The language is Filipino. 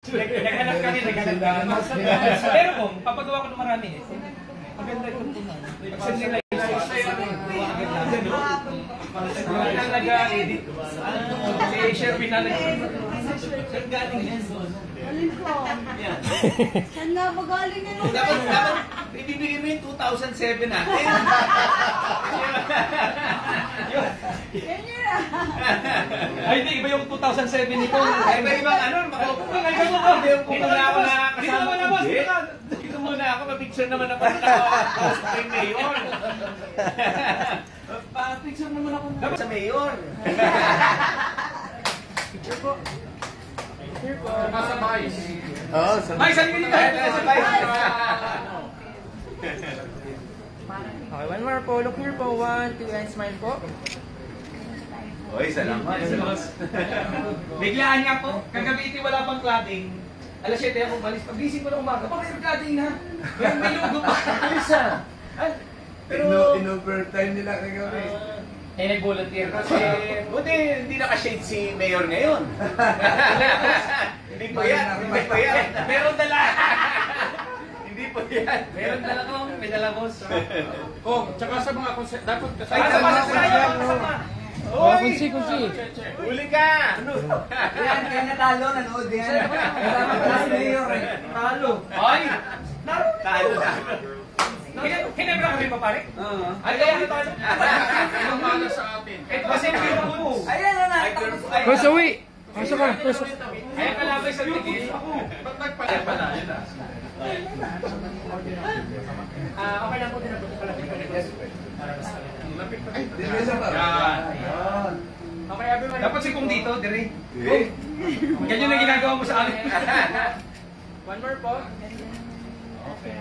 Naghanap kami. Pero kung papagawa ko ng marami eh. Maganda yung tunan. Pag nila yung nag-edit. Si Sherwin na nag-edit. Saan galing yan doon? Galing ko. Saan nga ba galing yan? Dapat ibibigay mo yung 2007 natin. Yan yun ah. Ay, hindi. Iba yung 2007 nito. Iba-ibang ano, dito muna ako nakakasama. Dito muna ako, mapicture naman ako kay Mayor. Pa-picture naman ako sa Mayor. Picture po. Nasa Vice. Oo, Ay, saan ka dito? Nasa Vice. Okay, one more po. Look here po. 1, 2, and smile po. Oy, salamat. Biglaan niya po. Kagabi wala pang cladding. Alas 7 ako balis. Pagising ko na umaga. Bakit may cladding na? May logo pa. Isa. Pero in-overtime nila kagabi. Nag-volunteer kasi. Buti hindi naka-shade si Mayor ngayon. Hindi po yan. Hindi po yan. Meron dala. Hindi po yan. Meron dala ko. May dala ko. Oh, tsaka sa mga konsep, dapat Ay, kasama. sama. Oy! Kunsi. Huli ka! Yan, kaya natalo, nanood yan. Kasama pa si Mayor eh. Talo. Ay! Talo na. Kinabra ko rin pa pare? Oo. Ay, kaya ano tayo? Ang mahal sa atin. Ito kasi yung pinaka ko. Ayan na na. First uwi. Pasok ka. First. Kaya kalabay sa tigil. Ba't nagpala pala? Okay lang po din ako pala. Yan. Okay, everyone. Dapat si Kung dito, dire. Ganyan na ginagawa mo sa akin. One more po. Okay.